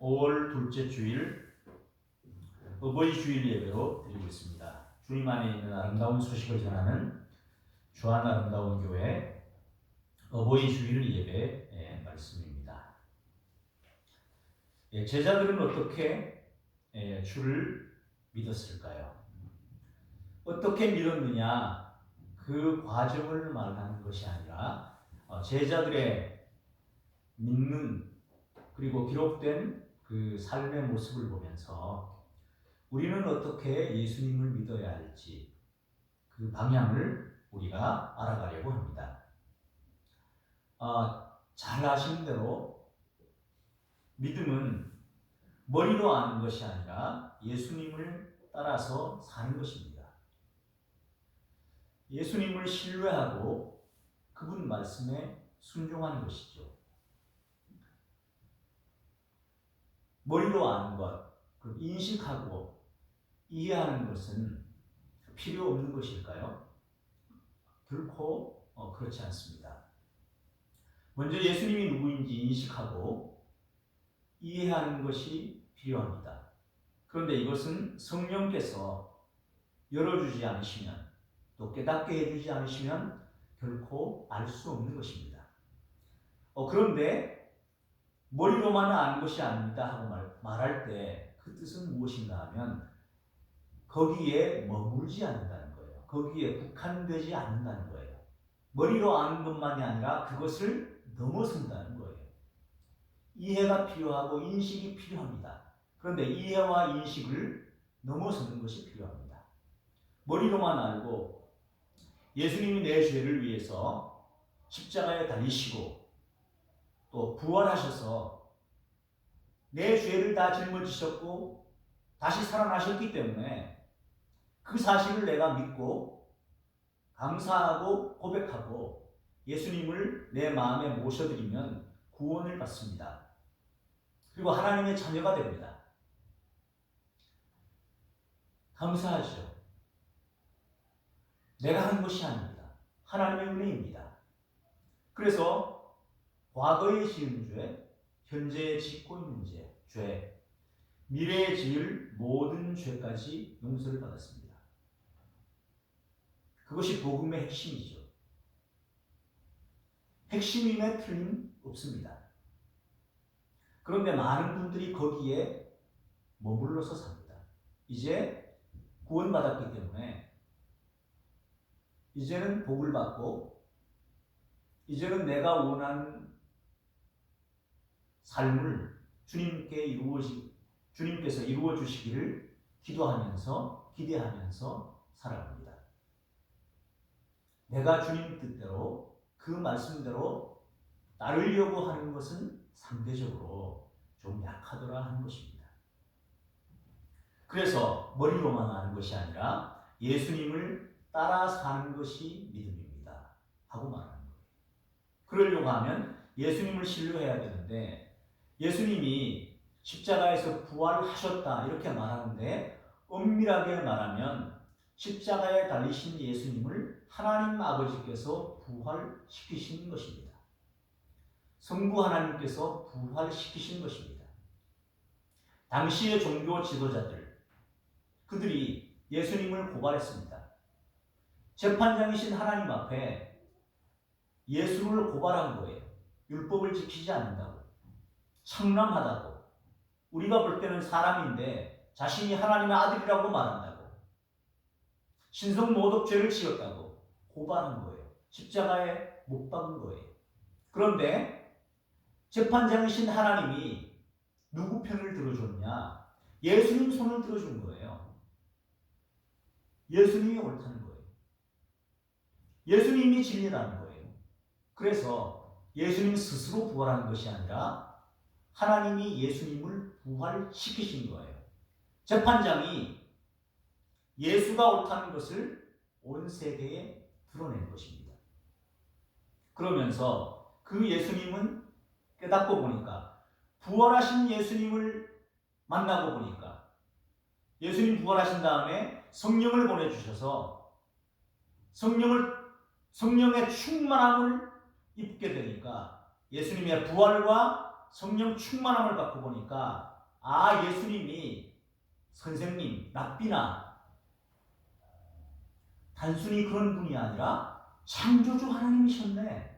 5월 둘째 주일 어버이 주일 예배로 드리고 있습니다. 주님 안에 있는 아름다운 소식을 전하는 주안 아름다운 교회 어버이 주일 예배 말씀입니다. 제자들은 어떻게 주를 믿었을까요? 어떻게 믿었느냐? 그 과정을 말하는 것이 아니라 제자들의 믿는 그리고 기록된 그 삶의 모습을 보면서 우리는 어떻게 예수님을 믿어야 할지 그 방향을 우리가 알아가려고 합니다. 잘 아시는 대로 믿음은 머리로 아는 것이 아니라 예수님을 따라서 사는 것입니다. 예수님을 신뢰하고 그분 말씀에 순종하는 것이죠. 머리로 아는 것, 인식하고 이해하는 것은 필요 없는 것일까요? 결코 그렇지 않습니다. 먼저 예수님이 누구인지 인식하고 이해하는 것이 필요합니다. 그런데 이것은 성령께서 열어주지 않으시면 또 깨닫게 해주지 않으시면 결코 알 수 없는 것입니다. 그런데 머리로만 아는 것이 아닙니다 하고 말할 때 그 뜻은 무엇인가 하면 거기에 머물지 않는다는 거예요. 거기에 국한되지 않는다는 거예요. 머리로 아는 것만이 아니라 그것을 넘어선다는 거예요. 이해가 필요하고 인식이 필요합니다. 그런데 이해와 인식을 넘어서는 것이 필요합니다. 머리로만 알고 예수님이 내 죄를 위해서 십자가에 달리시고 또 부활하셔서 내 죄를 다 짊어지셨고 다시 살아나셨기 때문에 그 사실을 내가 믿고 감사하고 고백하고 예수님을 내 마음에 모셔드리면 구원을 받습니다. 그리고 하나님의 자녀가 됩니다. 감사하죠. 내가 한 것이 아닙니다. 하나님의 은혜입니다. 그래서 과거에 지은 죄, 현재에 짓고 있는 죄, 미래에 지을 모든 죄까지 용서를 받았습니다. 그것이 복음의 핵심이죠. 핵심임에 틀림없습니다. 그런데 많은 분들이 거기에 머물러서 삽니다. 이제 구원받았기 때문에 이제는 복을 받고 이제는 내가 원하는 삶을 주님께서 이루어 주시기를 기도하면서 기대하면서 살아갑니다. 내가 주님 뜻대로 그 말씀대로 따르려고 하는 것은 상대적으로 좀 약하더라 하는 것입니다. 그래서 머리로만 아는 것이 아니라 예수님을 따라 사는 것이 믿음입니다 하고 말하는 거예요. 그러려고 하면 예수님을 신뢰해야 되는데 예수님이 십자가에서 부활하셨다 이렇게 말하는데 엄밀하게 말하면 십자가에 달리신 예수님을 하나님 아버지께서 부활시키신 것입니다. 성부 하나님께서 부활시키신 것입니다. 당시의 종교 지도자들, 그들이 예수님을 고발했습니다. 재판장이신 하나님 앞에 예수를 고발한 거예요. 율법을 지키지 않는다고. 청렴하다고. 우리가 볼 때는 사람인데 자신이 하나님의 아들이라고 말한다고. 신성모독죄를 지었다고 고발한 거예요. 십자가에 못 박은 거예요. 그런데 재판장이신 하나님이 누구 편을 들어줬냐? 예수님 손을 들어준 거예요. 예수님이 옳다는 거예요. 예수님이 진리라는 거예요. 그래서 예수님 스스로 부활한 것이 아니라 하나님이 예수님을 부활시키신 거예요. 재판장이 예수가 옳다는 것을 온 세계에 드러낸 것입니다. 그러면서 그 예수님은 깨닫고 보니까 부활하신 예수님을 만나고 보니까 예수님 부활하신 다음에 성령을 보내주셔서 성령의 충만함을 입게 되니까 예수님의 부활과 성령 충만함을 받고 보니까 예수님이 선생님, 랍비나 단순히 그런 분이 아니라 창조주 하나님이셨네.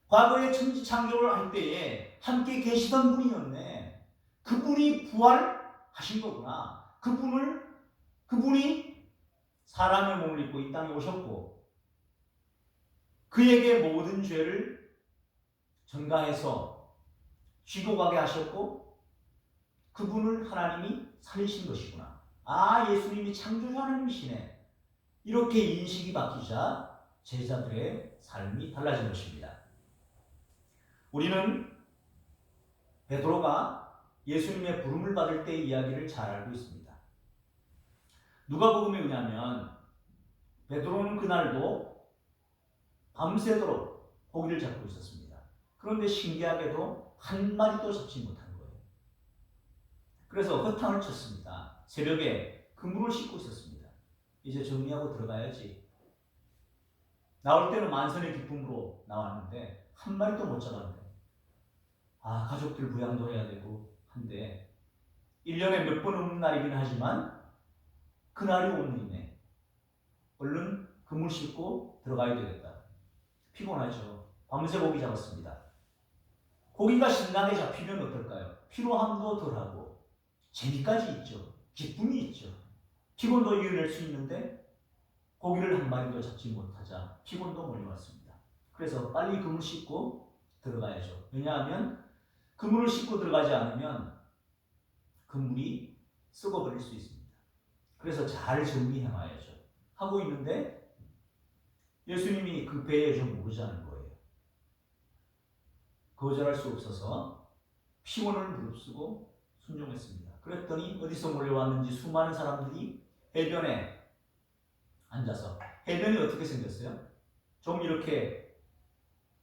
과거에 천지 창조를 할 때에 함께 계시던 분이었네. 그분이 부활하신 거구나. 그분이 사람의 몸을 입고 이 땅에 오셨고 그에게 모든 죄를 전가해서 쥐고 가게 하셨고 그분을 하나님이 살리신 것이구나. 예수님이 창조주 하나님이시네. 이렇게 인식이 바뀌자 제자들의 삶이 달라진 것입니다. 우리는 베드로가 예수님의 부름을 받을 때의 이야기를 잘 알고 있습니다. 누가복음에 의하면 베드로는 그날도 밤새도록 고기를 잡고 있었습니다. 그런데 신기하게도 한 마리도 잡지 못한 거예요. 그래서 허탕을 쳤습니다. 새벽에 그물을 씻고 있었습니다. 이제 정리하고 들어가야지. 나올 때는 만선의 기쁨으로 나왔는데 한 마리도 못 잡았네. 가족들 부양도 해야 되고 한데 1년에 몇 번 오는 날이긴 하지만 그날이 오늘이네. 얼른 그물 씻고 들어가야 되겠다. 피곤하죠. 밤새 고기 잡았습니다. 고기가 신나게 잡히면 어떨까요? 피로함도 덜하고 재미까지 있죠. 기쁨이 있죠. 피곤도 이겨낼 수 있는데 고기를 한 마리도 잡지 못하자 피곤도 몰려왔습니다. 그래서 빨리 그물 씻고 들어가야죠. 왜냐하면 그물을 씻고 들어가지 않으면 그물이 썩어버릴 수 있습니다. 그래서 잘 정리해놔야죠. 하고 있는데 예수님이 그 배에 좀 오르자는 거예요. 거절할 수 없어서 피곤을 무릅쓰고 순종했습니다. 그랬더니 어디서 몰려왔는지 수많은 사람들이 해변에 앉아서, 해변이 어떻게 생겼어요? 좀 이렇게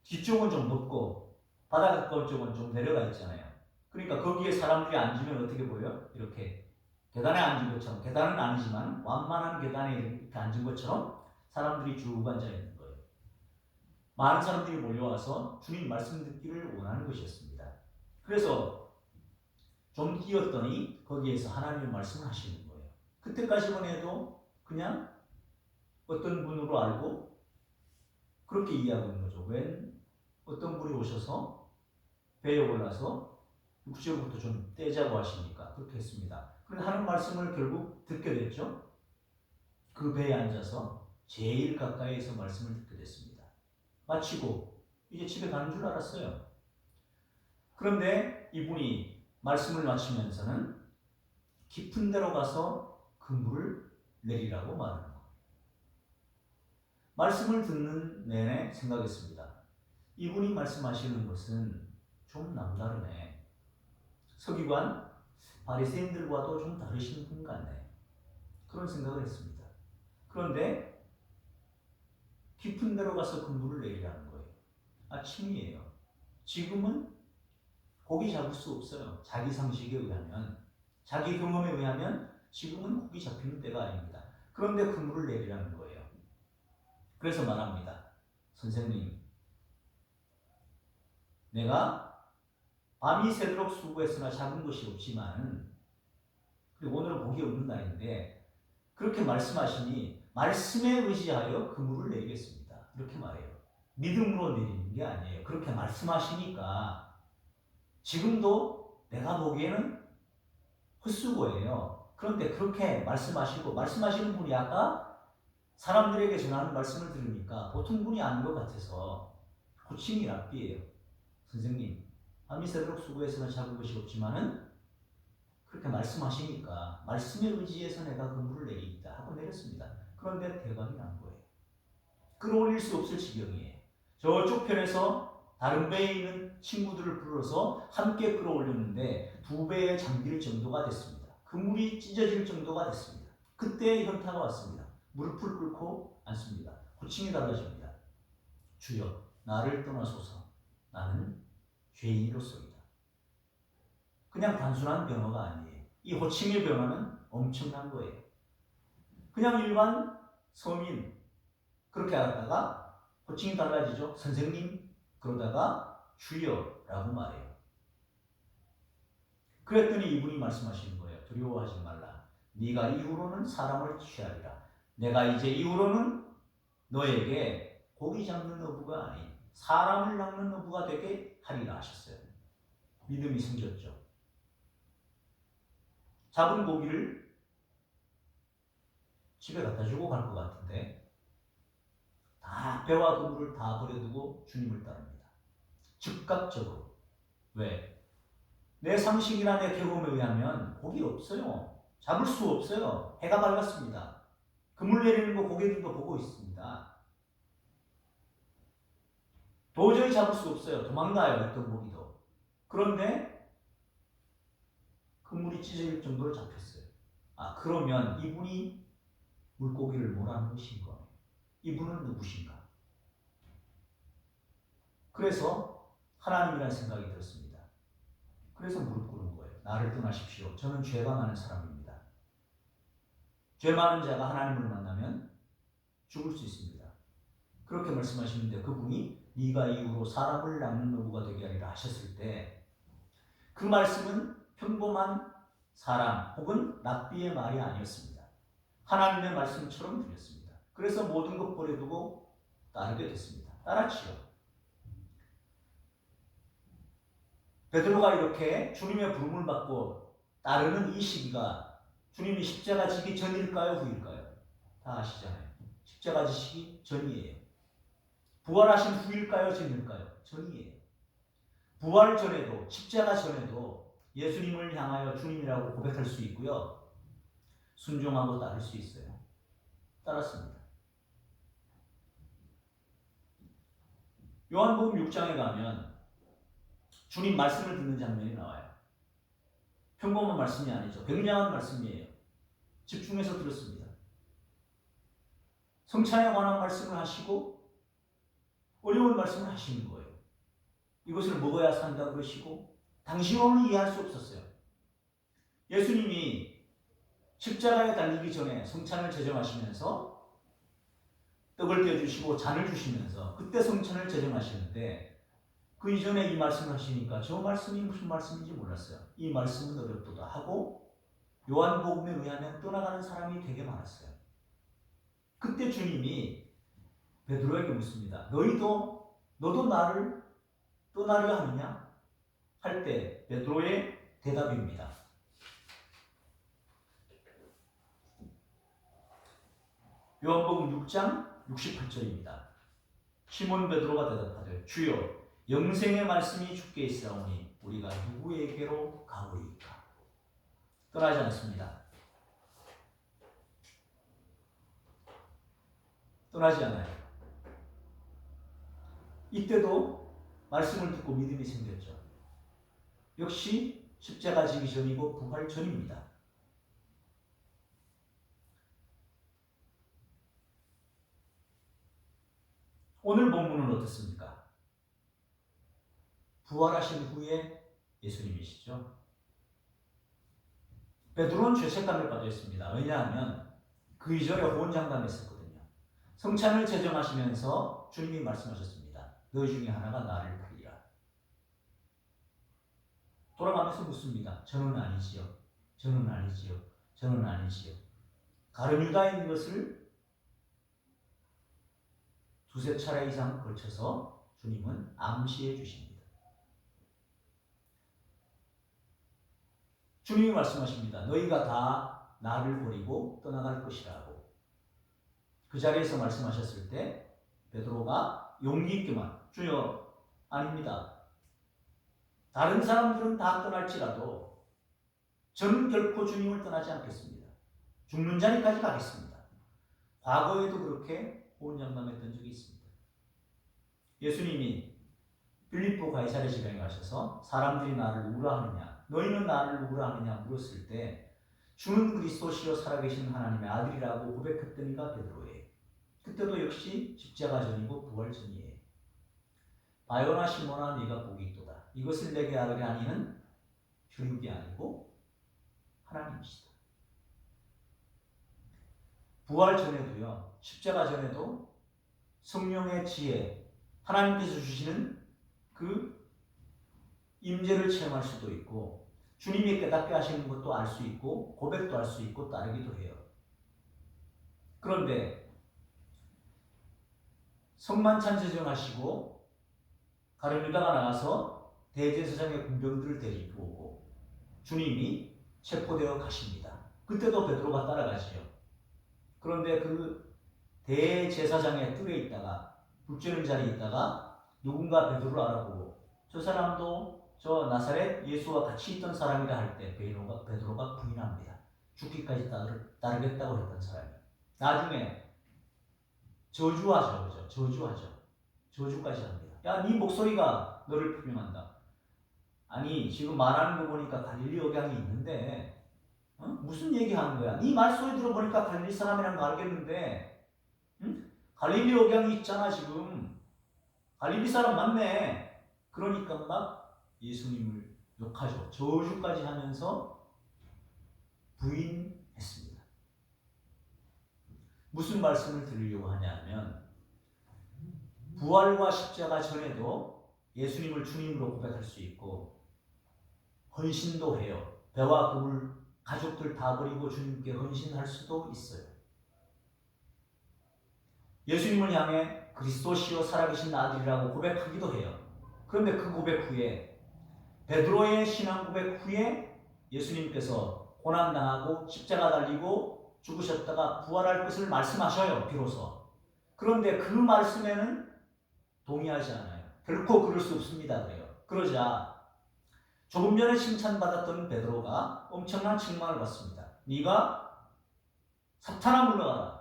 뒤쪽은 좀 높고 바다 가까운 쪽은 좀 내려가 있잖아요. 그러니까 거기에 사람들이 앉으면 어떻게 보여요? 이렇게 계단에 앉은 것처럼, 계단은 아니지만 완만한 계단에 이렇게 앉은 것처럼 사람들이 쭉 앉아 있는 거예요. 많은 사람들이 몰려와서 주님 말씀 듣기를 원하는 것이었습니다. 그래서 좀 뛰었더니 거기에서 하나님의 말씀을 하시는 거예요. 그때까지만 해도 그냥 어떤 분으로 알고 그렇게 이해하고 있는 거죠. 웬 어떤 분이 오셔서 배에 올라서 육지로부터 좀 떼자고 하시니까 그렇게 했습니다. 그런데 하는 말씀을 결국 듣게 됐죠. 그 배에 앉아서 제일 가까이에서 말씀을 듣게 됐습니다. 마치고 이제 집에 가는 줄 알았어요. 그런데 이분이 말씀을 마치면서는 깊은 데로 가서 그물을 내리라고 말하는 거예요. 말씀을 듣는 내내 생각했습니다. 이분이 말씀하시는 것은 좀 남다르네. 서기관, 바리새인들과도 좀 다르신 분 같네. 그런 생각을 했습니다. 그런데 깊은 데로 가서 그물을 내리라는 거예요. 아침이에요. 지금은 고기 잡을 수 없어요. 자기 상식에 의하면, 자기 경험에 의하면 지금은 고기 잡히는 때가 아닙니다. 그런데 그물을 내리라는 거예요. 그래서 말합니다. 선생님, 내가 밤이 새도록 수고했으나 잡은 것이 없지만, 그리고 오늘은 고기 없는 날인데 그렇게 말씀하시니 말씀에 의지하여 그물을 내리겠습니다. 이렇게 말해요. 믿음으로 내리는 게 아니에요. 그렇게 말씀하시니까 지금도 내가 보기에는 헛수고예요. 그런데 그렇게 말씀하시는 분이 아까 사람들에게 전하는 말씀을 들으니까 보통 분이 아닌 것 같아서 호칭이 랍비예요. 선생님, 밤이 새도록 수고했으나 잡은 것이 없지만은 그렇게 말씀하시니까 말씀에 의지해서 내가 그물을 내리겠다 하고 내렸습니다. 그런데 대박이 난 거예요. 끌어올릴 수 없을 지경이에요. 저쪽 편에서 다른 배에 있는 친구들을 불러서 함께 끌어올렸는데 2배에 잠길 정도가 됐습니다. 그물이 찢어질 정도가 됐습니다. 그때 현타가 왔습니다. 무릎을 꿇고 앉습니다. 호칭이 달라집니다. 주여, 나를 떠나소서. 나는 죄인으로서이다. 그냥 단순한 변화가 아니에요. 이 호칭의 변화는 엄청난 거예요. 그냥 일반 서민 그렇게 하다가 호칭이 달라지죠. 선생님 그러다가 주여라고 말해요. 그랬더니 이분이 말씀하시는 거예요. 두려워하지 말라. 네가 이후로는 사람을 취하리라. 내가 이제 이후로는 너에게 고기 잡는 어부가 아닌 사람을 낚는 어부가 되게 하리라 하셨어요. 믿음이 생겼죠. 잡은 고기를 집에 갖다 주고 갈 것 같은데 다 배와 그물을 다 버려두고 주님을 따릅니다. 즉각적으로. 왜? 내 상식이나 내 경험에 의하면 고기 없어요. 잡을 수 없어요. 해가 밝았습니다. 그물 내리는 거 고개들도 보고 있습니다. 도저히 잡을 수 없어요. 도망가요. 어떤 고기도. 그런데 그물이 찢어질 정도로 잡혔어요. 그러면 이분이 물고기를 몰아넣으신 거예요. 이분은 누구신가? 그래서 하나님이라는 생각이 들었습니다. 그래서 무릎 꿇은 거예요. 나를 떠나십시오. 저는 죄가 많은 사람입니다. 죄 많은 자가 하나님을 만나면 죽을 수 있습니다. 그렇게 말씀하시는데 그분이 네가 이후로 사람을 낚는 어부가 되게 하리라 하셨을 때 그 말씀은 평범한 사람 혹은 랍비의 말이 아니었습니다. 하나님의 말씀처럼 들렸습니다. 그래서 모든 것 버려두고 따르게 됐습니다. 따랐지요. 베드로가 이렇게 주님의 부름을 받고 따르는 이 시기가 주님이 십자가 지기 전일까요? 후일까요? 다 아시잖아요. 십자가 지시기 전이에요. 부활하신 후일까요? 전일까요? 전이에요. 부활 전에도 십자가 전에도 예수님을 향하여 주님이라고 고백할 수 있고요. 순종하고 따를 수 있어요. 따랐습니다. 요한복음 6장에 가면 주님 말씀을 듣는 장면이 나와요. 평범한 말씀이 아니죠. 굉장한 말씀이에요. 집중해서 들었습니다. 성찬에 관한 말씀을 하시고 어려운 말씀을 하시는 거예요. 이것을 먹어야 산다 그러시고 당시로는 이해할 수 없었어요. 예수님이 십자가에 달리기 전에 성찬을 제정하시면서 떡을 떼어주시고 잔을 주시면서 그때 성찬을 제정하시는데 그 이전에 이 말씀을 하시니까 저 말씀이 무슨 말씀인지 몰랐어요. 이 말씀은 어렵도다 하고 요한복음에 의하면 떠나가는 사람이 되게 많았어요. 그때 주님이 베드로에게 묻습니다. 너도 나를 떠나려 하느냐? 할 때 베드로의 대답입니다. 요한복음 6장 68절입니다. 시몬 베드로가 대답하되 주여 영생의 말씀이 주께 있사오니 우리가 누구에게로 가오리까? 떠나지 않습니다. 떠나지 않아요. 이때도 말씀을 듣고 믿음이 생겼죠. 역시 십자가 지기 전이고 부활 전입니다. 오늘 본문은 어떻습니까? 부활하신 후에 예수님이시죠. 베드로는 죄책감에 빠져 있습니다. 왜냐하면 그 이전에 호언장담했었거든요. 성찬을 제정하시면서 주님이 말씀하셨습니다. 너희 중에 하나가 나를 팔리라. 돌아가면서 묻습니다. 저는 아니지요. 저는 아니지요. 저는 아니지요. 다른 유다인 것을 두세 차례 이상 걸쳐서 주님은 암시해 주십니다. 주님이 말씀하십니다. 너희가 다 나를 버리고 떠나갈 것이라고. 그 자리에서 말씀하셨을 때 베드로가 용기 있게만 주여 아닙니다. 다른 사람들은 다 떠날지라도 저는 결코 주님을 떠나지 않겠습니다. 죽는 자리까지 가겠습니다. 과거에도 그렇게 호언장담했던 적이 있습니다. 예수님이 빌립보 가이사랴 지방에 가셔서 사람들이 나를 누구라 하느냐, 너희는 나를 누구라 하느냐 물었을 때 주는 그리스도시요 살아계신 하나님의 아들이라고 고백했던 이가 베드로예요. 그때도 역시 십자가 전이고 부활 전이에요. 바요나 시몬아 네가 복이 있도다. 이것을 내게 하게 하니는 혈육이 아니고 하나님이시다. 부활 전에도요, 십자가 전에도 성령의 지혜, 하나님께서 주시는 그 임재를 체험할 수도 있고 주님이 깨닫게 하시는 것도 알 수 있고 고백도 할 수 있고 따르기도 해요. 그런데 성만찬 제정하시고 가룟 유다가 나가서 대제사장의 군병들을 데리고 오고 주님이 체포되어 가십니다. 그때도 베드로가 따라가지요. 그런데 그 대제사장의 뜰에 있다가 불쬐는 자리에 있다가 누군가 베드로를 알아보고 저 사람도 저 나사렛 예수와 같이 있던 사람이라 할 때 베드로가 부인합니다. 죽기까지 따르겠다고 했던 사람이. 나중에 저주하죠. 그죠? 저주하죠. 저주까지 합니다. 야, 네 목소리가 너를 표명한다. 아니, 지금 말하는 거 보니까 갈릴리 억양이 있는데 무슨 얘기하는 거야? 네 말소리 들어보니까 갈릴리 사람이란 거 알겠는데 갈릴리 억양이 있잖아 지금. 갈릴리 사람 맞네. 그러니까 막 예수님을 욕하죠. 저주까지 하면서 부인했습니다. 무슨 말씀을 드리려고 하냐면 부활과 십자가 전에도 예수님을 주님으로 고백할 수 있고 헌신도 해요. 배와 그물 가족들 다 버리고 주님께 헌신할 수도 있어요. 예수님을 향해 그리스도시요 살아계신 아들이라고 고백하기도 해요. 그런데 그 고백 후에 베드로의 신앙 고백 후에 예수님께서 고난당하고 십자가 달리고 죽으셨다가 부활할 것을 말씀하셔요. 비로소. 그런데 그 말씀에는 동의하지 않아요. 결코 그럴 수 없습니다. 그래요. 그러자 조금 전에 칭찬받았던 베드로가 엄청난 책망을 받습니다. 네가 사탄아 물러가라.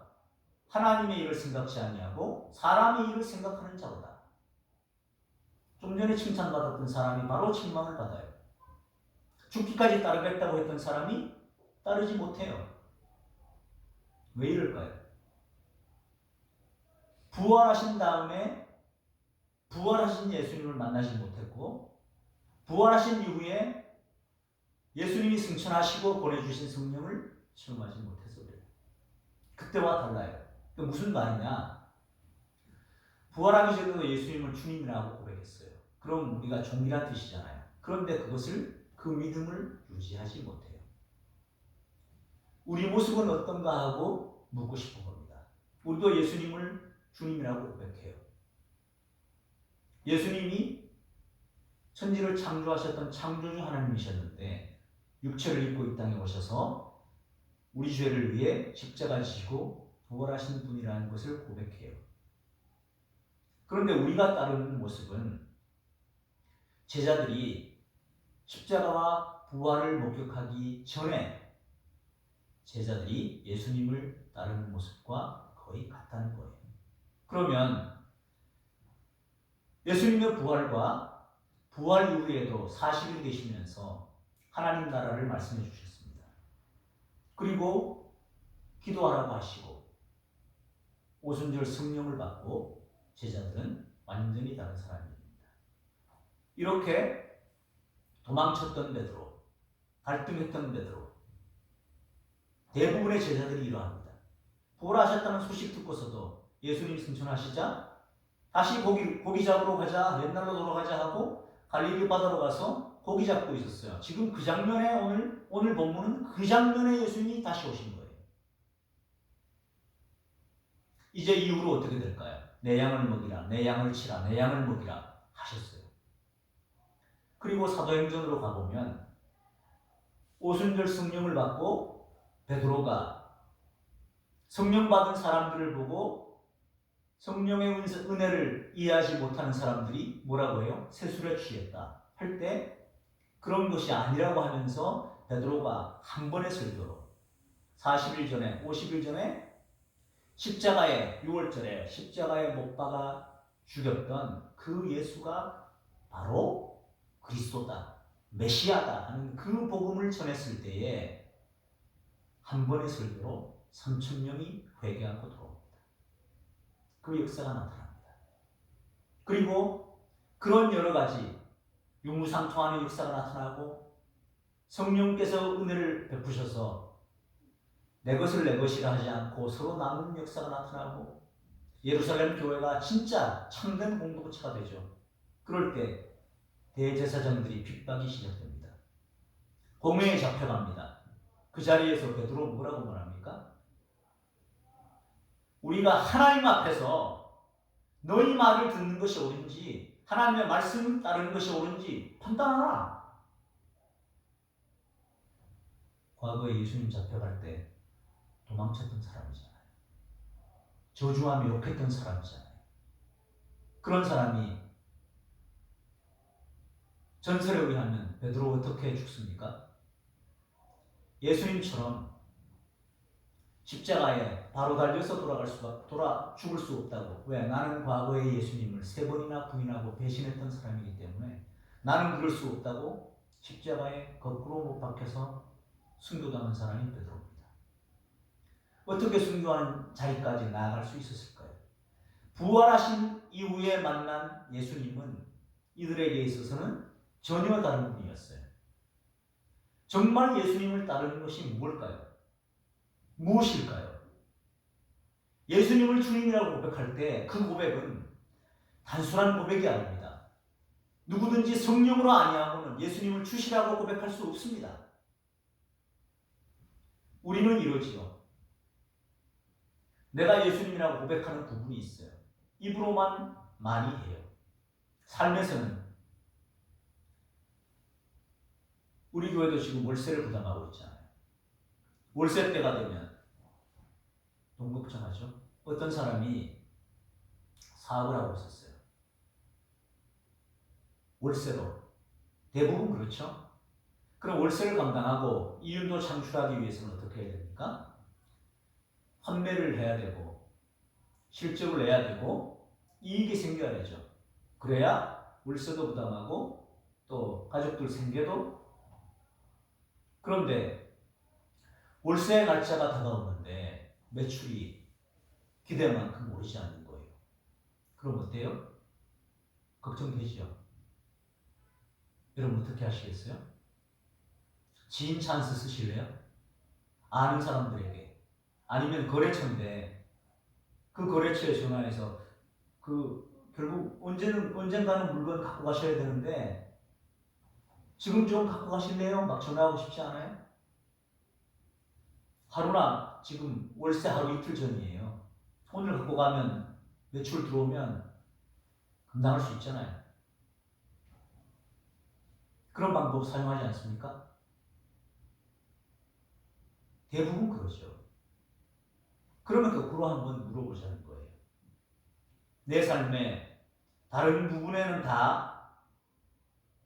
하나님의 일을 생각지 아니하고 사람의 일을 생각하는 자로다. 좀 전에 칭찬받았던 사람이 바로 책망을 받아요. 죽기까지 따르겠다고 했던 사람이 따르지 못해요. 왜 이럴까요? 부활하신 다음에 부활하신 예수님을 만나지 못했고 부활하신 이후에 예수님이 승천하시고 보내주신 성령을 체험하지 못해서 그래요. 그때와 달라요. 그게 무슨 말이냐? 부활하기 전에도 예수님을 주님이라고 고백했어요. 그럼 우리가 종이란 뜻이잖아요. 그런데 그 믿음을 유지하지 못해요. 우리 모습은 어떤가 하고 묻고 싶은 겁니다. 우리도 예수님을 주님이라고 고백해요. 예수님이 천지를 창조하셨던 창조주 하나님이셨는데 육체를 입고 이 땅에 오셔서 우리 죄를 위해 십자가 지시고 부활하신 분이라는 것을 고백해요. 그런데 우리가 따르는 모습은 제자들이 십자가와 부활을 목격하기 전에 제자들이 예수님을 따르는 모습과 거의 같다는 거예요. 그러면 예수님의 부활과 부활 이후에도 40일 계시면서 하나님 나라를 말씀해 주셨습니다. 그리고 기도하라고 하시고 오순절 성령을 받고 제자들은 완전히 다른 사람입니다. 이렇게 도망쳤던 베드로, 갈등했던 베드로, 대부분의 제자들이 이러합니다. 부활하셨다는 소식 듣고서도 예수님이 승천하시자 다시 고기 잡으러 가자, 옛날로 돌아가자 하고 갈릴리 바다로 가서 고기 잡고 있었어요. 지금 그 장면에 오늘 본문은 그 장면에 예수님이 다시 오신 거예요. 이제 이후로 어떻게 될까요? 내 양을 먹이라, 내 양을 치라, 내 양을 먹이라 하셨어요. 그리고 사도행전으로 가보면 오순절 성령을 받고 베드로가 성령 받은 사람들을 보고 성령의 은혜를 이해하지 못하는 사람들이 뭐라고 해요? 세술에 취했다 할 때 그런 것이 아니라고 하면서 베드로가 한 번의 설교로 40일 전에 50일 전에 십자가에 6월절에 십자가에 못 박아 죽였던 그 예수가 바로 그리스도다, 메시아다 하는 그 복음을 전했을 때에 한 번의 설교로 3,000명이 회개하고 돌아옵니다. 그 역사가 나타납니다. 그리고 그런 여러 가지 유무상통하는 역사가 나타나고 성령께서 은혜를 베푸셔서 내 것을 내 것이라 하지 않고 서로 나누는 역사가 나타나고 예루살렘 교회가 진짜 참된 공동체가 되죠. 그럴 때 대제사장들이 핍박이 시작됩니다. 공회에 잡혀갑니다. 그 자리에서 베드로 뭐라고 말합니까? 우리가 하나님 앞에서 너희 말을 듣는 것이 옳은지 하나님의 말씀을 따르는 것이 옳은지 판단하라. 과거에 예수님 잡혀갈 때 도망쳤던 사람이잖아요. 저주하며 욕했던 사람이잖아요. 그런 사람이 전설에 의하면 베드로 어떻게 죽습니까? 예수님처럼 십자가에 바로 달려서 죽을 수 없다고. 왜? 나는 과거에 예수님을 3번이나 부인하고 배신했던 사람이기 때문에 나는 그럴 수 없다고 십자가에 거꾸로 못 박혀서 순교당한 사람이 베드로입니다. 어떻게 순교하는 자리까지 나아갈 수 있었을까요? 부활하신 이후에 만난 예수님은 이들에게 있어서는 전혀 다른 분이었어요. 정말 예수님을 따르는 것이 무엇일까요? 무엇일까요? 예수님을 주님이라고 고백할 때 그 고백은 단순한 고백이 아닙니다. 누구든지 성령으로 아니하고는 예수님을 주시라고 고백할 수 없습니다. 우리는 이러지요. 내가 예수님이라고 고백하는 부분이 있어요. 입으로만 많이 해요. 삶에서는 우리 교회도 지금 월세를 부담하고 있잖아요. 월세 때가 되면 돈 걱정하죠. 어떤 사람이 사업을 하고 있었어요. 월세로. 대부분 그렇죠. 그럼 월세를 감당하고 이윤도 창출하기 위해서는 어떻게 해야 됩니까? 판매를 해야 되고 실적을 내야 되고 이익이 생겨야 되죠. 그래야 월세도 부담하고 또 가족들 생계도. 그런데 월세 날짜가 다가오는데 매출이 기대만큼 오르지 않는 거예요. 그럼 어때요? 걱정되죠. 여러분 어떻게 하시겠어요? 지인 찬스 쓰실래요? 아는 사람들에게. 아니면 거래처인데 그 거래처에 전화해서 결국 언젠가는 물건 갖고 가셔야 되는데 지금 좀 갖고 가실래요? 막 전화하고 싶지 않아요? 하루나 지금 월세 하루 이틀 전이에요. 오늘 갖고 가면 매출 들어오면 감당할 수 있잖아요. 그런 방법 사용하지 않습니까? 대부분 그러죠. 그러면 거꾸로 한번 물어보자는 거예요. 내 삶의 다른 부분에는 다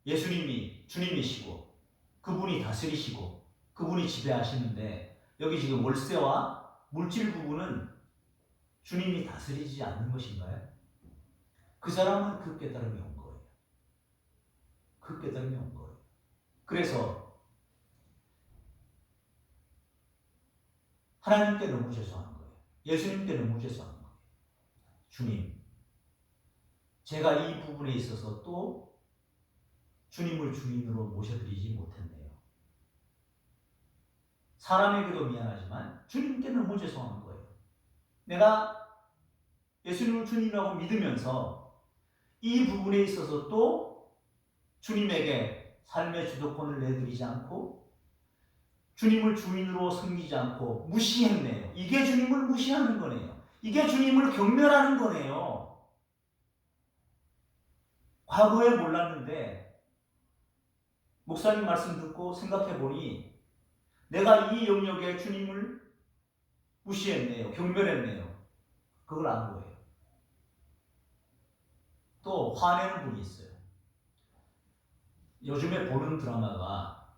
예수님이 주님이시고 그분이 다스리시고 그분이 지배하시는데 여기 지금 월세와 물질 부분은 주님이 다스리지 않는 것인가요? 그 사람은 그 깨달음이 온 거예요. 그 깨달음이 온 거예요. 그래서 하나님께 너무 죄송한 거예요. 예수님께 너무 죄송한 거예요. 주님, 제가 이 부분에 있어서 또 주님을 주인으로 모셔드리지 못했네요. 사람에게도 미안하지만 주님께 너무 죄송한 거예요. 내가 예수님을 주님이라고 믿으면서 이 부분에 있어서 또 주님에게 삶의 주도권을 내드리지 않고 주님을 주인으로 섬기지 않고 무시했네요. 이게 주님을 무시하는 거네요. 이게 주님을 경멸하는 거네요. 과거에 몰랐는데 목사님 말씀 듣고 생각해 보니 내가 이 영역에 주님을 무시했네요. 경멸했네요. 그걸 안 거예요. 또 화내는 분이 있어요. 요즘에 보는 드라마가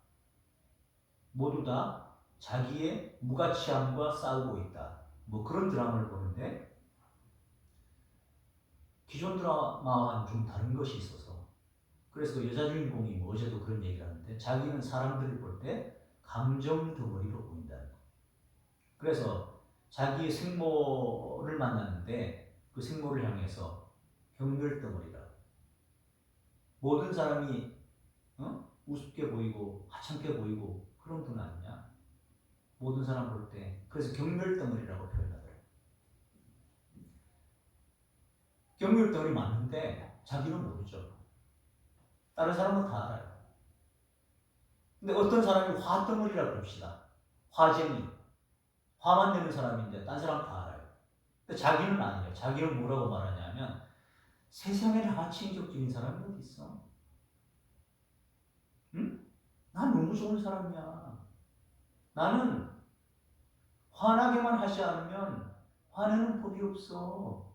모두 다 자기의 무가치함과 싸우고 있다. 뭐 그런 드라마를 보는데 기존 드라마와는 좀 다른 것이 있어서 그래서 여자 주인공이 뭐 어제도 그런 얘기를 하는데 자기는 사람들을 볼 때 감정 덩어리로 보인다는 거. 그래서 자기의 생모를 만났는데 그 생모를 향해서 경멸 덩어리라. 모든 사람이 우습게 보이고 하찮게 보이고 그런 분 아니냐? 모든 사람 볼 때. 그래서 경멸 덩어리라고 표현하더라고요. 경멸 덩어리 맞는데 자기는 모르죠. 다른 사람은 다 알아요. 근데 어떤 사람이 화덩어리라고 그럽시다. 화쟁이. 화만 내는 사람인데 딴 사람 다 알아요. 근데 자기는 아니에요. 자기는 뭐라고 말하냐면 세상에 나같이 인격적인 사람이 어디 있어? 응? 난 너무 좋은 사람이야. 나는 화나게만 하지 않으면 화내는 법이 없어.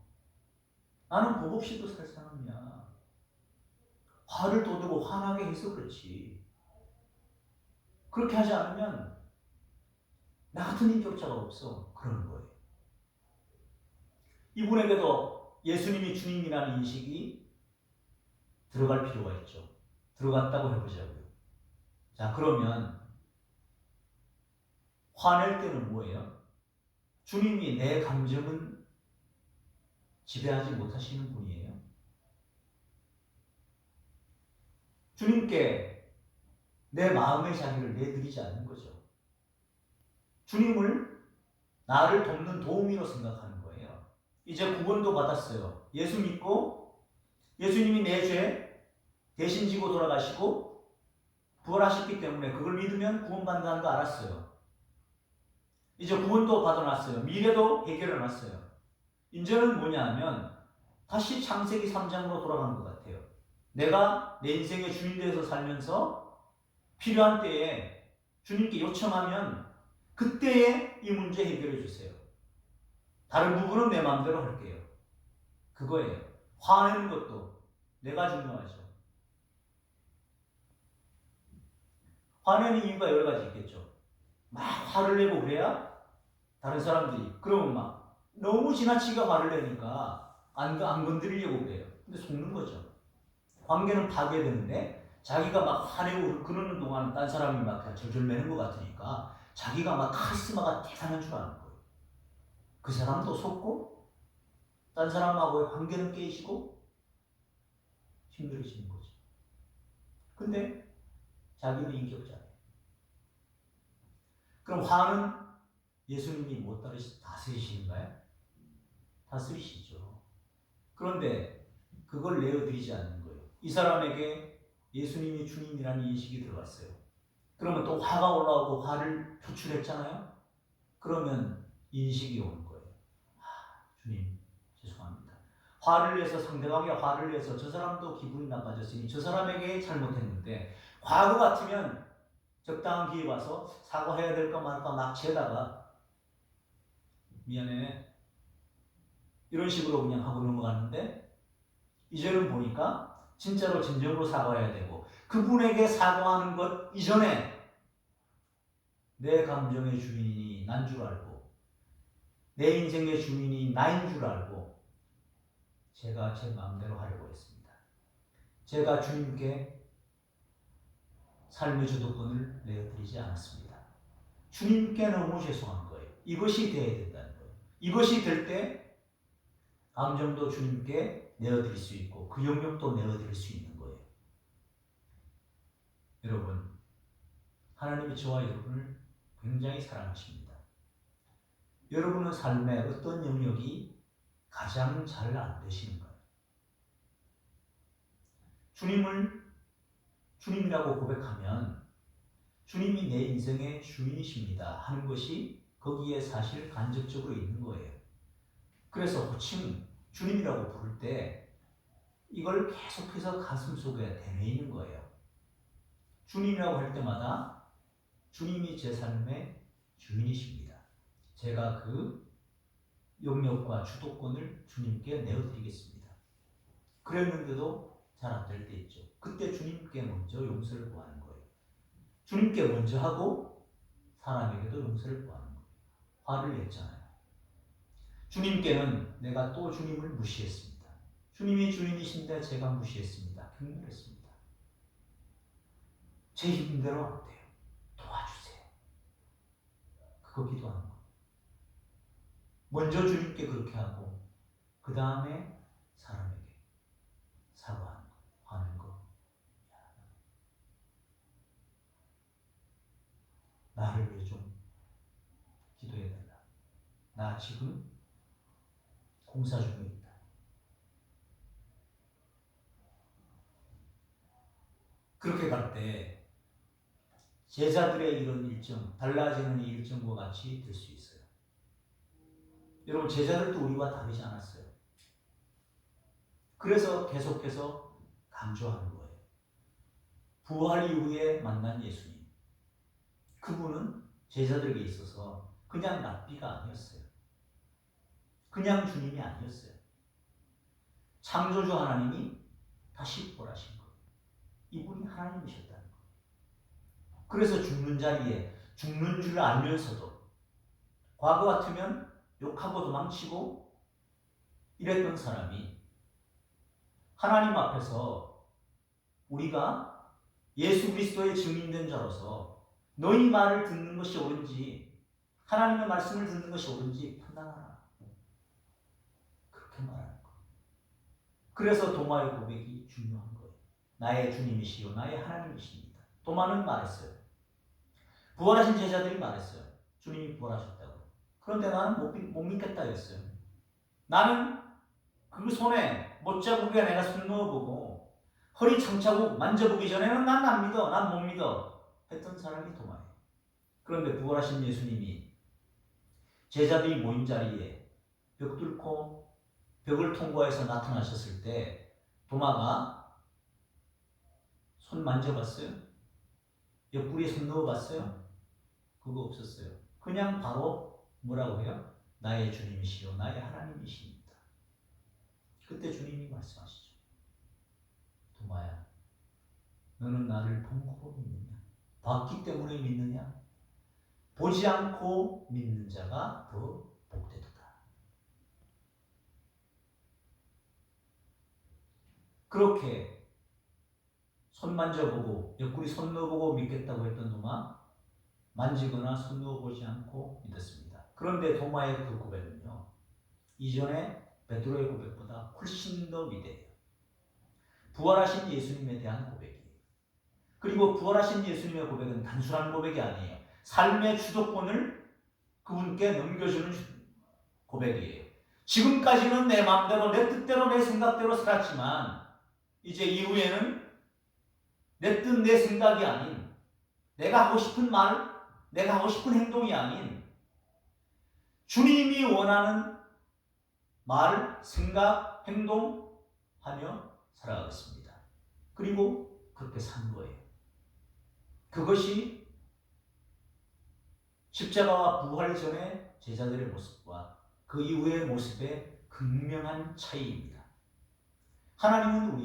나는 법 없이도 살 사람이야. 화를 돋우고 화나게 해서 그렇지. 그렇게 하지 않으면 나 같은 인격자가 없어. 그러는 거예요. 이분에게도 예수님이 주님이라는 인식이 들어갈 필요가 있죠. 들어갔다고 해보자고요. 자, 그러면 화낼 때는 뭐예요? 주님이 내 감정은 지배하지 못하시는 분이에요. 주님께 내 마음의 자기를 내드리지 않는 거죠. 주님을 나를 돕는 도우미로 생각하는 거예요. 이제 구원도 받았어요. 예수 믿고 예수님이 내 죄 대신 지고 돌아가시고 부활하셨기 때문에 그걸 믿으면 구원받는다는 거 알았어요. 이제 구원도 받아놨어요. 미래도 해결해놨어요. 이제는 뭐냐 하면 다시 창세기 3장으로 돌아가는 것 같아요. 내가 내 인생의 주인 되어서 살면서 필요한 때에 주님께 요청하면 그때에 이 문제 해결해 주세요. 다른 부분은 내 마음대로 할게요. 그거예요. 화내는 것도 내가 중요하죠. 화내는 이유가 여러 가지 있겠죠. 막 화를 내고 그래야 다른 사람들이 그러면 막 너무 지나치게 화를 내니까 안 건드리려고 그래요. 근데 속는 거죠. 관계는 파괴되는데 자기가 막 화내고 그러는 동안 딴 사람이 막 절절 매는 것 같으니까 자기가 막 카리스마가 대단한 줄 아는 거예요. 그 사람도 속고 딴 사람하고의 관계는 깨지고 힘들어지는 거죠. 근데 자기는 인격자예요. 그럼 화는 예수님이 못 다스리시는가요? 다스리시죠. 그런데 그걸 내어드리지 않는 거예요. 이 사람에게 예수님이 주님이라는 인식이 들어갔어요. 그러면 또 화가 올라오고 화를 표출했잖아요. 그러면 인식이 오는 거예요. 주님 죄송합니다. 화를 내서 상대방이 화를 내서 저 사람도 기분이 나빠졌으니 저 사람에게 잘못했는데 과거 같으면 적당한 기회 와서 사과해야 될까 말까 막 재다가 미안해 이런 식으로 그냥 하고 넘어갔는데 이제는 보니까 진짜로 진정으로 사과해야 되고 그분에게 사과하는 것 이전에 내 감정의 주인이 난 줄 알고 내 인생의 주인이 나인 줄 알고 제가 제 마음대로 하려고 했습니다. 제가 주님께 삶의 주도권을 내어드리지 않았습니다. 주님께 너무 죄송한 거예요. 이것이 돼야 된다는 거예요. 이것이 될 때 감정도 주님께 내어드릴 수 있고 그 영역도 내어드릴 수 있는 거예요. 여러분, 하나님이 저와 여러분을 굉장히 사랑하십니다. 여러분의 삶의 어떤 영역이 가장 잘 안 되시는가요? 주님을 주님이라고 고백하면 주님이 내 인생의 주인이십니다 하는 것이 거기에 사실 간접적으로 있는 거예요. 그래서 호칭 주님이라고 부를 때 이걸 계속해서 가슴속에 되뇌이는 거예요. 주님이라고 할 때마다 주님이 제 삶의 주인이십니다. 제가 그 영역과 주도권을 주님께 내어드리겠습니다. 그랬는데도 잘 안 될 때 있죠. 그때 주님께 먼저 용서를 구하는 거예요. 주님께 먼저 하고 사람에게도 용서를 구하는 거예요. 화를 냈잖아요. 주님께는 내가 또 주님을 무시했습니다. 주님이 주인이신데 제가 무시했습니다. 경멸했습니다. 제 힘대로 안 돼요. 도와주세요. 그거 기도하는 거예요. 먼저 주님께 그렇게 하고 그 다음에 사람에게 사과하는 거, 하는 거. 나를 위해 좀 기도해달라. 나 지금 공사 중에 있다. 그렇게 갈 때 제자들의 이런 일정, 달라지는 일정과 같이 될 수 있어요. 여러분, 제자들도 우리와 다르지 않았어요. 그래서 계속해서 강조하는 거예요. 부활 이후에 만난 예수님. 그분은 제자들에게 있어서 그냥 랍비가 아니었어요. 그냥 주님이 아니었어요. 창조주 하나님이 다시 부활하신 거예요. 이분이 하나님이셨다는 거예요. 그래서 죽는 자리에 죽는 줄 알면서도 과거 같으면 욕하고 도망치고 이랬던 사람이 하나님 앞에서 우리가 예수 그리스도의 증인된 자로서 너희 말을 듣는 것이 옳은지 하나님의 말씀을 듣는 것이 옳은지 판단하라. 그렇게 말하는 거예요. 그래서 도마의 고백이 중요한 거예요. 나의 주님이시요 나의 하나님이십니다. 도마는 말했어요. 부활하신 제자들이 말했어요. 주님이 부활하셨다고. 그런데 나는 못 믿겠다 했어요. 나는 그 손에 못자국에 내가 손 넣어보고 허리 청차고 만져보기 전에는 난 안 믿어. 난 못 믿어. 했던 사람이 도마예요. 그런데 부활하신 예수님이 제자들이 모인 자리에 벽 뚫고 벽을 통과해서 나타나셨을 때 도마가 손 만져봤어요? 옆구리에 손 넣어봤어요? 그거 없었어요. 그냥 바로 뭐라고 해요? 나의 주님이시요 나의 하나님이십니다. 그때 주님이 말씀하시죠. 도마야, 너는 나를 본고 믿느냐? 봤기 때문에 믿느냐? 보지 않고 믿는 자가 더 복되도다. 그렇게 손 만져보고 옆구리 손 넣어보고 믿겠다고 했던 도마, 만지거나 손 넣어보지 않고 믿었습니다. 그런데 도마의 그 고백은요, 이전에 베드로의 고백보다 훨씬 더 위대해요. 부활하신 예수님에 대한 고백이에요. 그리고 부활하신 예수님의 고백은 단순한 고백이 아니에요. 삶의 주도권을 그분께 넘겨주는 고백이에요. 지금까지는 내 마음대로, 내 뜻대로, 내 생각대로 살았지만 이제 이후에는 내 뜻, 내 생각이 아닌 내가 하고 싶은 말, 내가 하고 싶은 행동이 아닌 주님이 원하는 말, 생각, 행동하며 살아가겠습니다. 그리고 그렇게 산 거예요. 그것이 십자가와 부활 전의 제자들의 모습과 그 이후의 모습의 극명한 차이입니다. 하나님은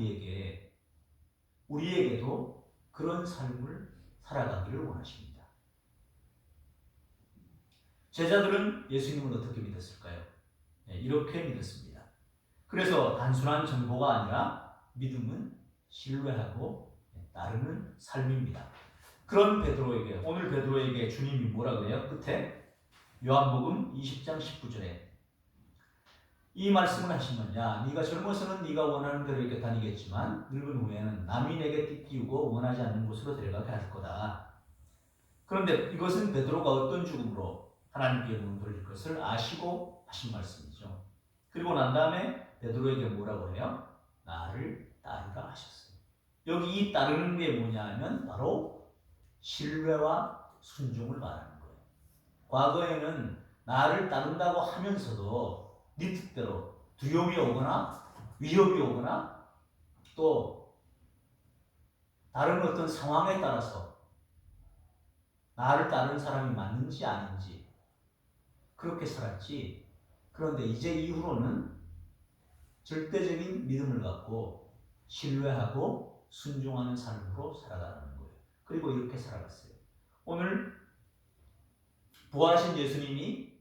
우리에게도 그런 삶을 살아가기를 원하십니다. 제자들은 예수님을 어떻게 믿었을까요? 이렇게 믿었습니다. 그래서 단순한 정보가 아니라 믿음은 신뢰하고 따르는 삶입니다. 그런 베드로에게, 오늘 베드로에게 주님이 뭐라 그래요? 끝에 요한복음 20장 19절에 이 말씀을 하시면, 야, 네가 젊어서는 네가 원하는 대로 이렇게 다니겠지만 늙은 후에는 남이 내게 띠우고 원하지 않는 곳으로 데려가게 할 거다. 그런데 이것은 베드로가 어떤 죽음으로 하나님께 영광 돌릴 것을 아시고 하신 말씀이죠. 그리고 난 다음에 베드로에게 뭐라고 해요? 나를 따르라 하셨어요. 여기 이 따르는 게 뭐냐 하면 바로 신뢰와 순종을 말하는 거예요. 과거에는 나를 따른다고 하면서도 네 뜻대로 두려움이 오거나 위협이 오거나 또 다른 어떤 상황에 따라서 나를 따르는 사람이 맞는지 아닌지 그렇게 살았지. 그런데 이제 이후로는 절대적인 믿음을 갖고 신뢰하고 순종하는 삶으로 살아가는 거예요. 그리고 이렇게 살아갔어요. 오늘 부활하신 예수님이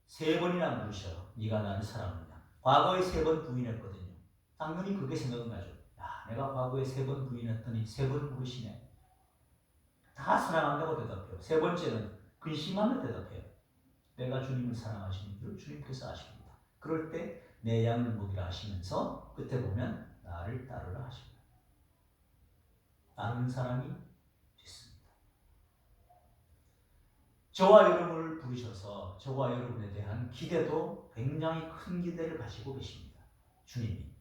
3번이나 물으셔요. 네가 나를 사랑하느냐. 과거에 3번 부인했거든요. 당연히 그게 생각은 나죠. 야, 내가 과거에 3번 부인했더니 3번 물으시네. 다 사랑한다고 대답해요. 3번째는 근심하며 대답해요. 내가 주님을 사랑하시는 줄 주님께서 아십니다. 그럴 때 내 양을 먹이라 하시면서 끝에 보면 나를 따르라 하십니다. 따르는 사람이 됐습니다. 저와 여러분을 부르셔서 저와 여러분에 대한 기대도 굉장히 큰 기대를 가지고 계십니다. 주님이.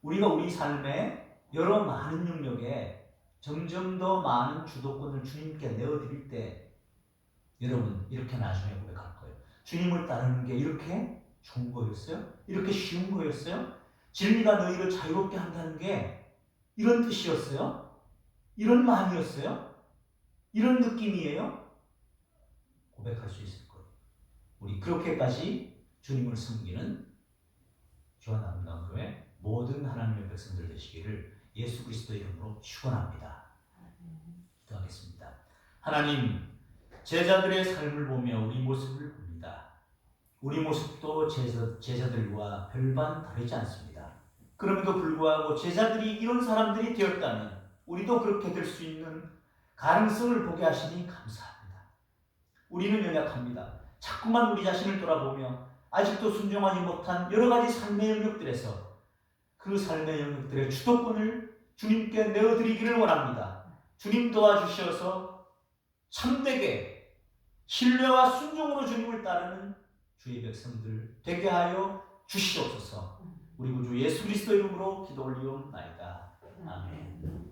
우리가 우리 삶에 여러 많은 영역에 점점 더 많은 주도권을 주님께 내어드릴 때 여러분 이렇게 나중에 고백할 거예요. 주님을 따르는 게 이렇게 좋은 거였어요? 이렇게 쉬운 거였어요? 진리가 너희를 자유롭게 한다는 게 이런 뜻이었어요? 이런 마음이었어요? 이런 느낌이에요? 고백할 수 있을 거예요. 우리 그렇게까지 주님을 섬기는 교환 아름다운 교회 모든 하나님의 백성들 되시기를 예수 그리스도의 이름으로 축원합니다. 기도하겠습니다. 하나님, 제자들의 삶을 보며 우리 모습을 봅니다. 우리 모습도 제자들과 별반 다르지 않습니다. 그럼에도 불구하고 제자들이 이런 사람들이 되었다면 우리도 그렇게 될 수 있는 가능성을 보게 하시니 감사합니다. 우리는 연약합니다. 자꾸만 우리 자신을 돌아보며 아직도 순종하지 못한 여러 가지 삶의 영역들에서 그 삶의 영역들의 주도권을 주님께 내어드리기를 원합니다. 주님 도와주셔서 참되게 신뢰와 순종으로 주님을 따르는 주의 백성들 되게 하여 주시옵소서. 우리 구주 예수 그리스도 이름으로 기도 올리옵나이다. 아멘.